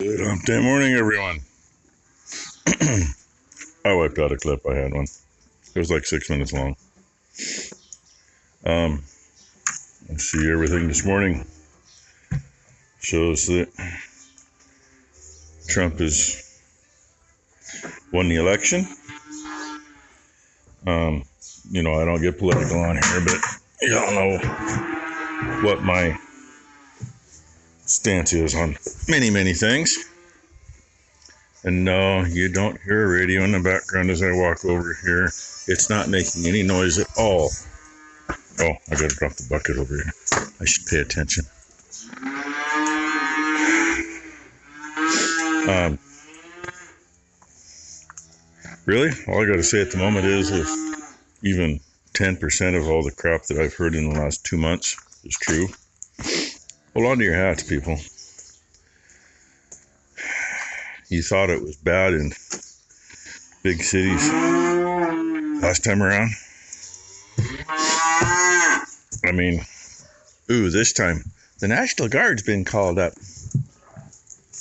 Good hump day morning, everyone. I wiped out a clip. I had one. It was like 6 minutes long. Let's see, everything this morning shows that Trump has won the election. I don't get political on here, but y'all know what my stance is on many things. And no, you don't hear a radio in the background as I walk over here. It's not making any noise at all. Oh, I gotta drop the bucket over here. I should pay attention. Really, all I gotta say at the moment is if even 10% of all the crap that I've heard in the last 2 months is true, hold on to your hats, people. You thought it was bad in big cities last time around. I mean, this time the National Guard's been called up.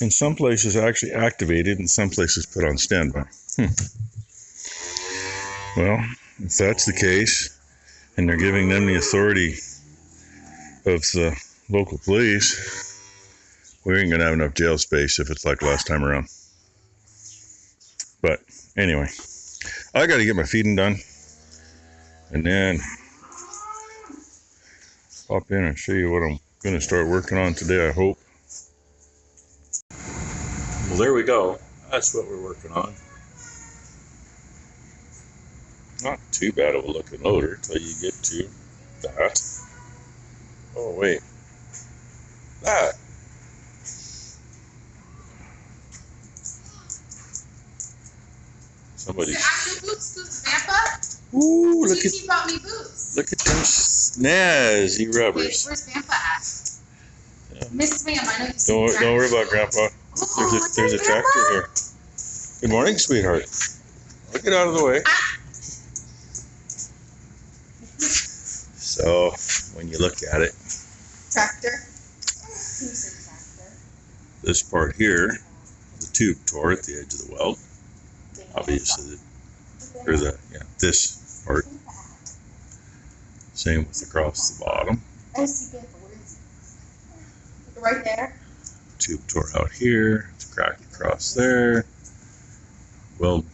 In some places actually activated, and some places put on standby. Well, if that's the case, and they're giving them the authority of the local police, we ain't gonna have enough jail space if it's like last time around. But anyway, I gotta get my feeding done, and then pop in and show you what I'm gonna start working on today, I hope. Well, there we go. That's what we're working on. Not too bad of a looking loader until you get to that. Oh, wait. That. Somebody. Actual boots, Vampa? Ooh, look She bought me boots. Look at them snazzy rubbers. Wait, where's Vampa at? Yeah. Miss Ma'am, I know you see Don't worry about Grandpa. There's a tractor here. Good morning, sweetheart. I'll get out of the way. So, when you look at it, Tractor. this part here, the tube tore at the edge of the weld. Obviously, this part. Same with across the bottom. I see Vampa. Where is he? Right there. Tube tore out here. It's cracked across there. Weld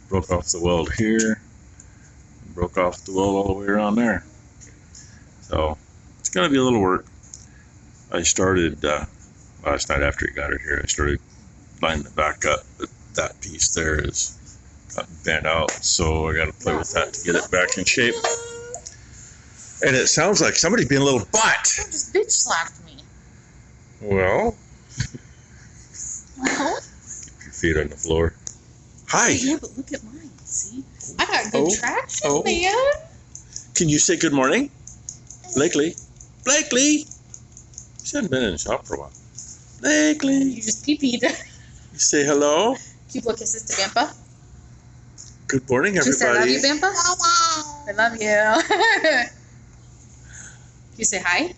broke off the weld here. Broke off the weld all the way around there. So it's gonna be a little work. I started last night after he got it here. I started lining it back up, but that piece there is gotten bent out, so I got to play with that to get it back in shape. And it sounds like somebody's being a little butt. Just bitch slapped me. Well, Well? keep your feet on the floor. Hi. Yeah, but look at mine. See, I got good traction, man. Can you say good morning, Blakely? Blakely. She hadn't been in the shop for a while. Blakely. You just pee-peed. You say hello. Cute little kisses to Vampa. Good morning, everybody. She said, I love you, Vampa. I love you. You say hi?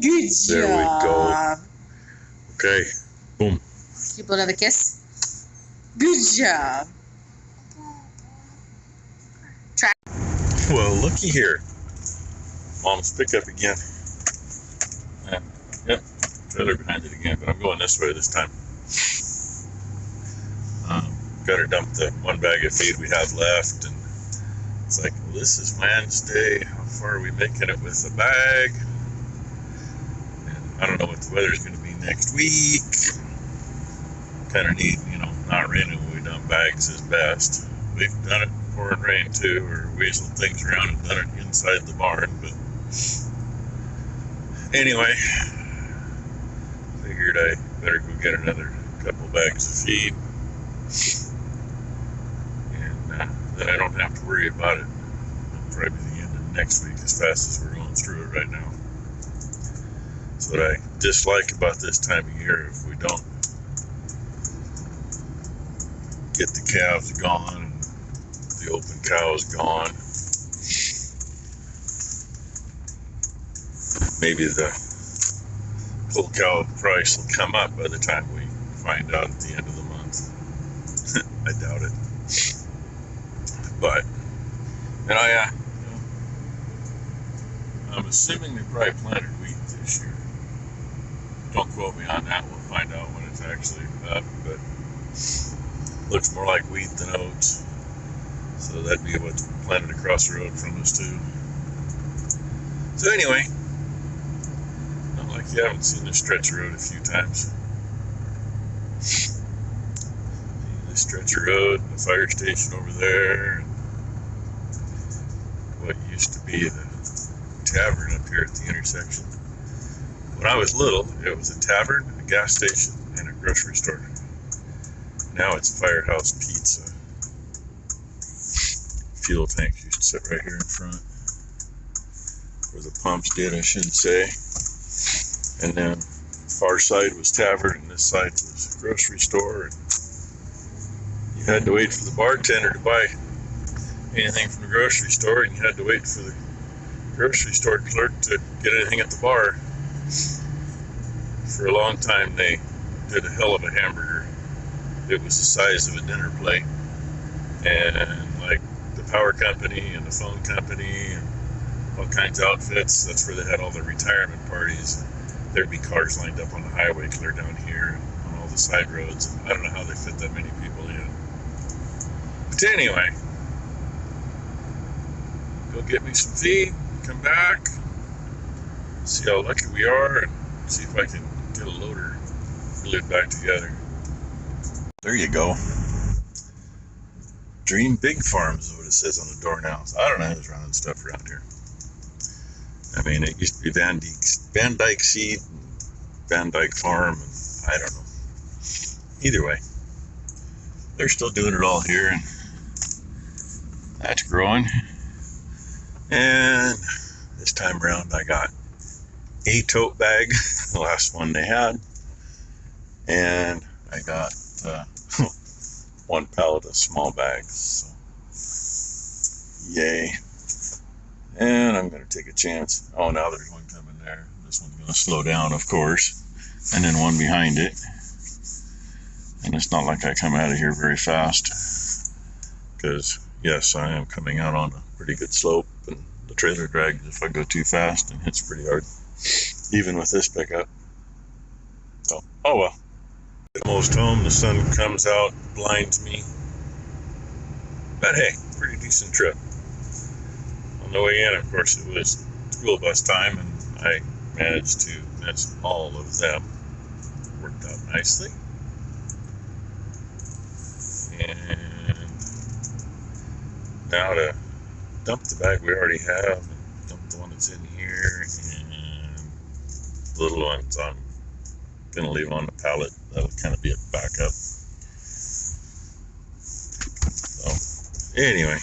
Good job. There we go. Okay. Boom. You blow another kiss? Good job. Well, looky here. Mom's pickup again. Yep. Trailer behind it again, but I'm going this way this time. Got her dump the one bag of feed we have left, and it's like, well, this is Wednesday. How far are we making it with the bag? And I don't know what the weather's going to be next week. Kind of neat, not raining when we dump bags is best. We've done it pouring rain too, or weaseled things around and done it inside the barn, but anyway, figured I better go get another couple bags of feed, and then I don't have to worry about it. It'll probably be the end of next week as fast as we're going through it right now. That's what I dislike about this time of year. If we don't get the calves gone and the open cows gone, maybe the whole cow price will come up by the time we find out at the end of the month. I doubt it. But, and I'm assuming they probably planted wheat this year. Don't quote me on that. We'll find out when it's actually up. But looks more like wheat than oats. So that'd be what's planted across the road from us too. So anyway, not like you haven't seen this stretch of road a few times. This stretch of road, the fire station over there, and what used to be the tavern up here at the intersection. When I was little, it was a tavern, a gas station, and a grocery store. Now it's Firehouse Pizza. Fuel tanks used to sit right here in front, where the pumps did, I should say. And then far side was tavern, and this side was grocery store. And you had to wait for the bartender to buy anything from the grocery store, and you had to wait for the grocery store clerk to get anything at the bar. For a long time, they did a hell of a hamburger. It was the size of a dinner plate, and like the power company and the phone company and all kinds of outfits, that's where they had all their retirement parties. There'd be cars lined up on the highway clear down here and on all the side roads. I don't know how they fit that many people in. But anyway, go get me some feed, come back, see how lucky we are, and see if I can get a loader glued back together. There you go. Dream Big Farms is what it says on the door now. So I don't know who's running stuff around here. I mean, it used to be Van Dyke Seed, Van Dyke Farm, and I don't know. Either way, they're still doing it all here, and that's growing. And this time around, I got a tote bag, the last one they had, and I got one pallet of small bags. So, yay. And I'm going to take a chance. Oh, now there's one coming there. This one's going to slow down, of course. And then one behind it. And it's not like I come out of here very fast. Because, yes, I am coming out on a pretty good slope. And the trailer drags if I go too fast and hits pretty hard. Even with this pickup. So, oh well. Almost home. The sun comes out, blinds me. But hey, pretty decent trip. On the way in, of course, it was school bus time, and I managed to miss all of them. Worked out nicely. And now to dump the bag we already have, and dump the one that's in here, and the little ones I'm going to leave on the pallet. That'll kind of be a backup. So, anyway.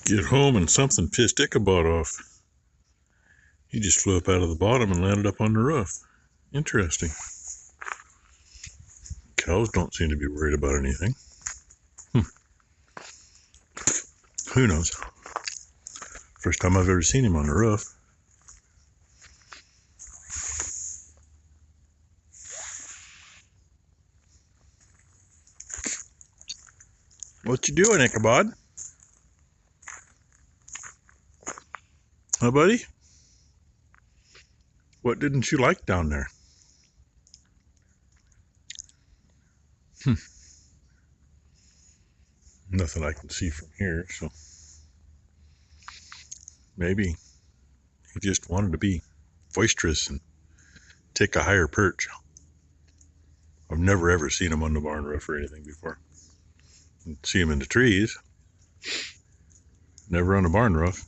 Get home and something pissed Ichabod off. He just flew up out of the bottom and landed up on the roof. Interesting. Cows don't seem to be worried about anything. Who knows? First time I've ever seen him on the roof. What you doing, Ichabod? Huh, buddy? What didn't you like down there? Nothing I can see from here, so maybe he just wanted to be boisterous and take a higher perch. I've never ever seen him on the barn roof or anything before. See him in the trees. Never on the barn roof.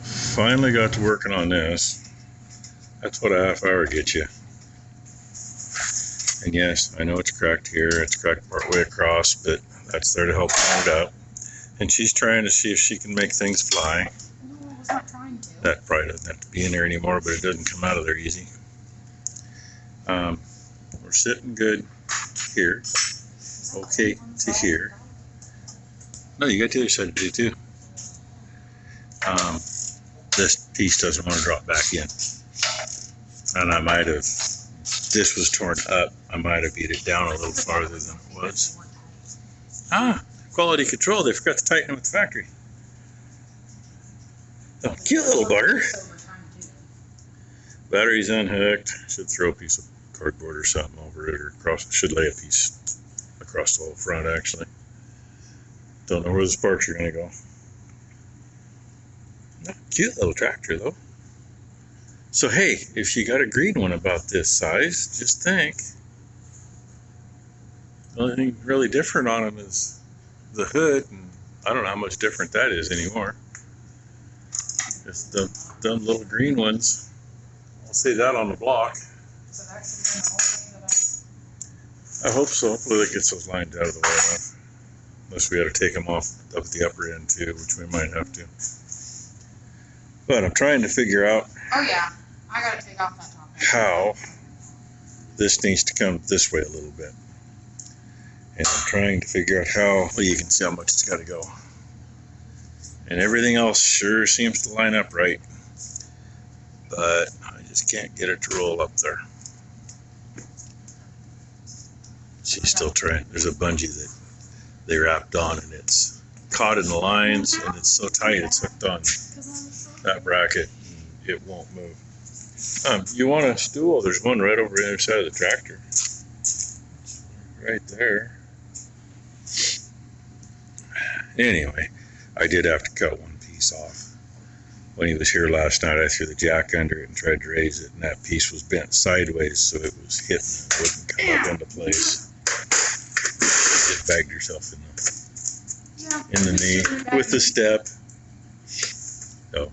Finally got to working on this. That's what a half hour gets you. And yes, I know it's cracked here. It's cracked partway across, but that's there to help round it out. And she's trying to see if she can make things fly. No, I was not trying to. That probably doesn't have to be in there anymore, but it doesn't come out of there easy. We're sitting good here. Okay to here. No, you got the other side to do too. this piece doesn't want to drop back in. And I might have, this was torn up, I might have beat it down a little farther than it was. Quality control, they forgot to tighten it with the factory. Oh, cute little bugger. Battery's unhooked. Should throw a piece of cardboard or something over it, or across. Should lay a piece across the whole front, actually. Don't know where the sparks are going to go. Cute little tractor, though. So, hey, if you got a green one about this size, just think. The only thing really different on them is the hood, and I don't know how much different that is anymore. Just them little green ones. I'll see that on the block. I hope so. Hopefully that gets those lines out of the way enough. Unless we got to take them off up at the upper end too, which we might have to. But I'm trying to figure out. Oh yeah, I got to take off that top. How this needs to come this way a little bit. And I'm trying to figure out how. Well, you can see how much it's got to go. And everything else sure seems to line up right. But I just can't get it to roll up there. She's still trying. There's a bungee that they wrapped on, and it's caught in the lines, and it's so tight it's hooked on that bracket, and it won't move. You want a stool? There's one right over the other side of the tractor. Right there. Anyway, I did have to cut one piece off. When he was here last night, I threw the jack under it and tried to raise it, and that piece was bent sideways, so it was hitting and wouldn't come up into place. Just bagged herself in the knee with the step. So,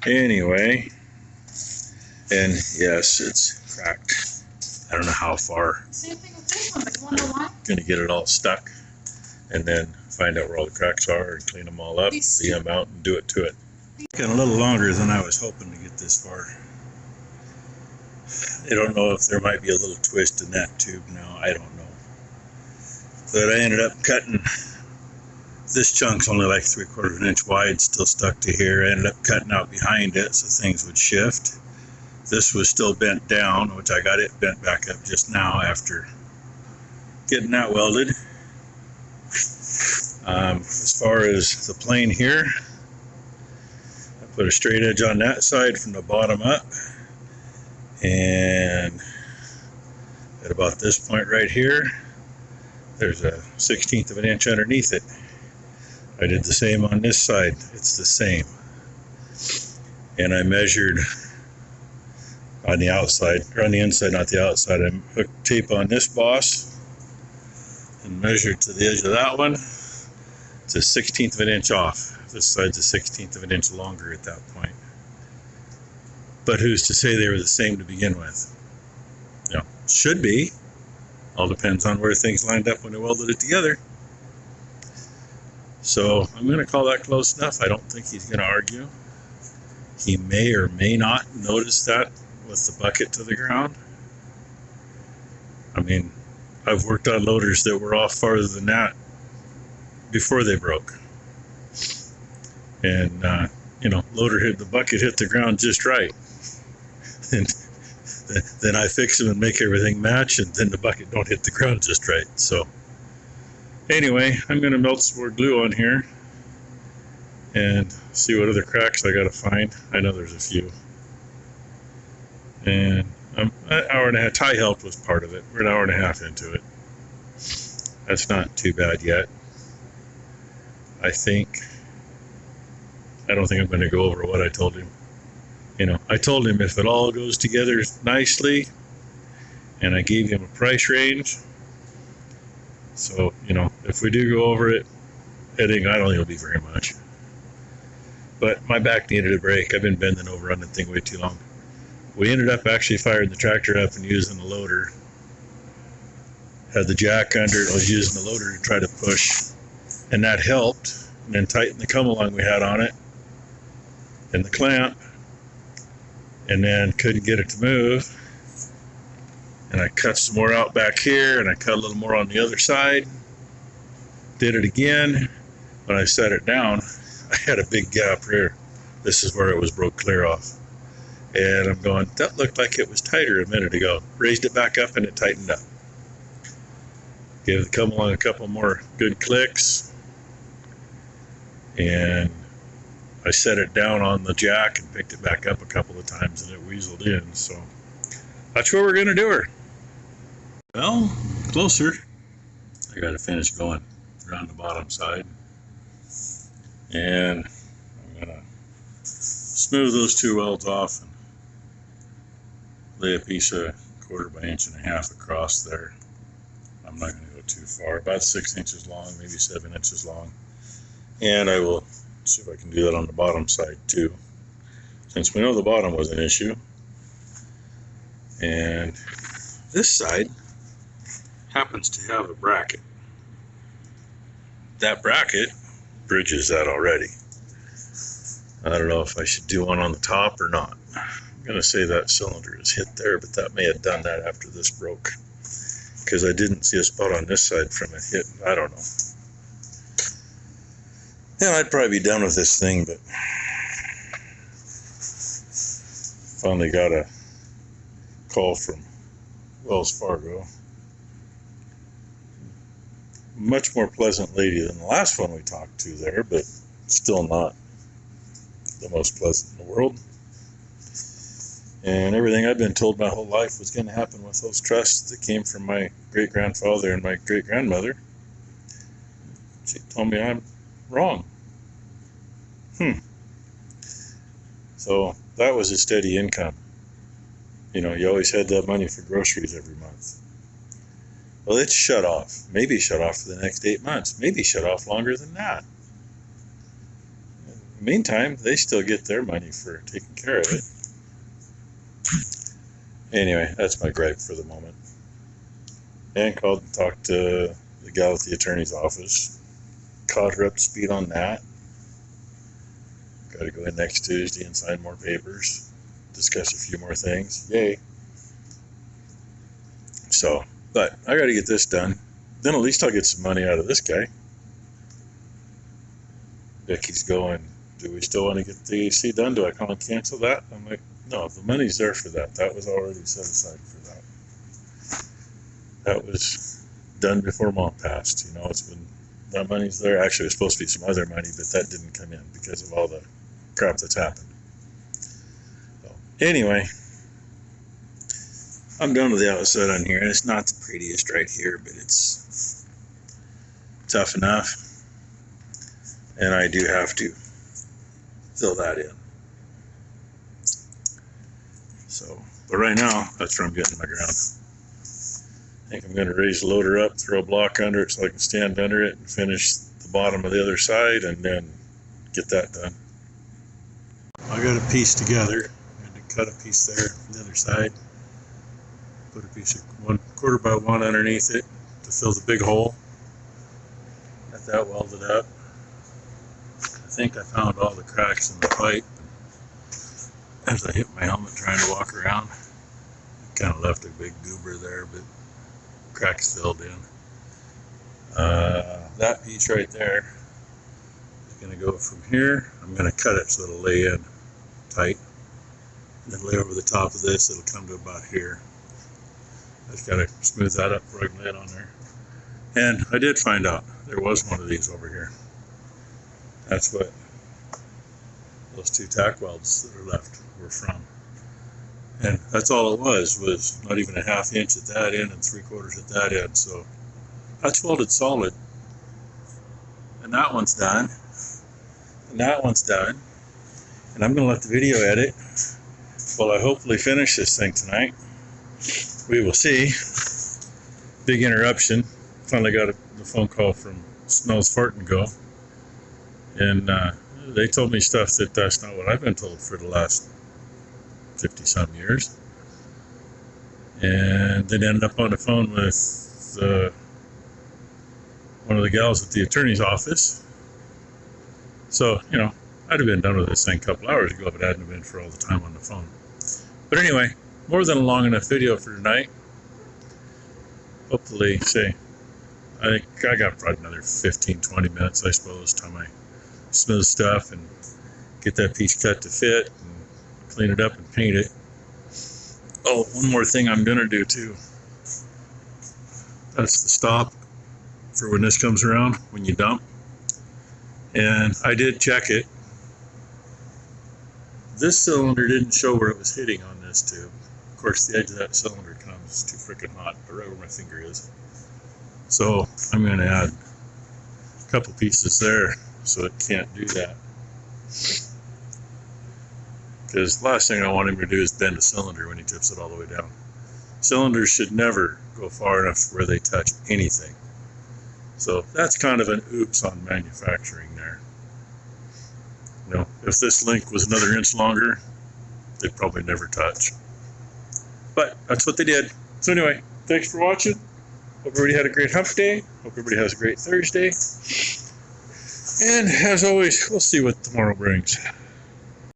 anyway, and yes, it's cracked. I don't know how far. Same thing with this one, but you want to know why? Gonna get it all stuck, and then find out where all the cracks are and clean them all up, see them out, and do it to it. Taking a little longer than I was hoping to get this far. I don't know if there might be a little twist in that tube now. I don't know. But I ended up cutting. This chunk's only like 3/4 of an inch wide, still stuck to here. I ended up cutting out behind it so things would shift. This was still bent down, which I got it bent back up just now after getting that welded. As far as the plane here, I put a straight edge on that side from the bottom up, and at about this point right here, there's a 1/16 of an inch underneath it. I did the same on this side. It's the same. And I measured on the outside, or on the inside, not the outside. I hooked tape on this boss and measured to the edge of that one. It's a 1/16 of an inch off. This side's a 1/16 of an inch longer at that point. But who's to say they were the same to begin with? You know, should be. All depends on where things lined up when they welded it together. So I'm going to call that close enough. I don't think he's going to argue. He may or may not notice that with the bucket to the ground. I mean, I've worked on loaders that were off farther than that before they broke. And, the bucket hit the ground just right. And then I fix them and make everything match, and then the bucket don't hit the ground just right. So anyway, I'm going to melt some more glue on here and see what other cracks I got to find. I know there's a few. And an hour and a half. Ty helped was part of it. We're an hour and a half into it. That's not too bad yet. I don't think I'm going to go over what I told him. I told him if it all goes together nicely, and I gave him a price range. So, if we do go over it, I don't think it'll be very much. But my back needed a break. I've been bending over on the thing way too long. We ended up actually firing the tractor up and using the loader. Had the jack under it. I was using the loader to try to push, and that helped. And then tighten the come-along we had on it and the clamp, and then couldn't get it to move. And I cut some more out back here, and I cut a little more on the other side. Did it again. When I set it down, I had a big gap here This is where it was broke clear off. And I'm going, that looked like it was tighter a minute ago. Raised it back up and it tightened up. Gave it a couple more good clicks. And I set it down on the jack and picked it back up a couple of times and it weaseled in. So that's what we're going to do her. Well, closer. I got to finish going around the bottom side. And I'm going to smooth those two welds off and lay a piece of 1/4 by 1.5 inches across there. I'm not going to go too far, about 6 inches long, maybe 7 inches long. And I will see if I can do that on the bottom side too, since we know the bottom was an issue. And this side happens to have a bracket. That bracket bridges that already. I don't know if I should do one on the top or not. I'm going to say that cylinder is hit there, but that may have done that after this broke, because I didn't see a spot on this side from it hitting. I don't know. Yeah, I'd probably be done with this thing, but finally got a call from Wells Fargo. Much more pleasant lady than the last one we talked to there, but still not the most pleasant in the world. And everything I've been told my whole life was going to happen with those trusts that came from my great-grandfather and my great-grandmother, she told me I'm wrong. So that was a steady income. You know, you always had that money for groceries every month. Well, it's shut off. Maybe shut off for the next 8 months. Maybe shut off longer than that. In the meantime, they still get their money for taking care of it. Anyway, that's my gripe for the moment. And called and talked to the gal at the attorney's office. Caught her up to speed on that. Got to go in next Tuesday and sign more papers. Discuss a few more things. Yay. So, but I got to get this done. Then at least I'll get some money out of this guy. Becky's going, do we still want to get the AC done? Do I call and cancel that? I'm like, no, the money's there for that. That was already set aside for that. That was done before Mom passed. You know, it's been, that money's there. Actually, it was supposed to be some other money, but that didn't come in because of all the crap that's happened. So, anyway, I'm done with the outside on here, and it's not the prettiest right here, but it's tough enough. And I do have to fill that in. So, but right now, that's where I'm getting my ground. I think I'm going to raise the loader up, throw a block under it so I can stand under it and finish the bottom of the other side and then get that done. I got a piece together. I'm going to cut a piece there on the other side. Put a piece of 1/4 by 1 underneath it to fill the big hole. Got that welded up. I think I found all the cracks in the pipe as I hit my helmet trying to walk around. Kind of left a big goober there, but cracks filled in. That piece right there is going to go from here. I'm going to cut it so it'll lay in tight. And then lay over the top of this, it'll come to about here. I just got to smooth that up before I can lay it on there. And I did find out there was one of these over here. That's what those 2 tack welds that are left were from. And that's all it was not even a 1/2 inch at that end and 3/4 at that end. So that's welded solid. And that one's done. And that one's done. And I'm going to let the video edit while I hopefully finish this thing tonight. We will see. Big interruption. Finally got the phone call from Smells Fart and Go. And they told me stuff that's not what I've been told for the last 50-some years. And then ended up on the phone with one of the gals at the attorney's office. So, you know, I'd have been done with this thing a couple hours ago if it hadn't been for all the time on the phone. But anyway, more than a long enough video for tonight. Hopefully, I think I got probably another 15-20 minutes, I suppose, time I smooth stuff and get that piece cut to fit, and clean it up and paint it. Oh, one more thing I'm gonna do too. That's the stop for when this comes around, when you dump. And I did check it. This cylinder didn't show where it was hitting on this tube. Of course, the edge of that cylinder comes too freaking hot, right where my finger is. So I'm going to add a couple pieces there so it can't do that. Because the last thing I want him to do is bend a cylinder when he tips it all the way down. Cylinders should never go far enough where they touch anything. So that's kind of an oops on manufacturing there. You know, if this link was another inch longer, they'd probably never touch. But that's what they did. So anyway, thanks for watching. Hope everybody had a great hump day. Hope everybody has a great Thursday. And as always, we'll see what tomorrow brings.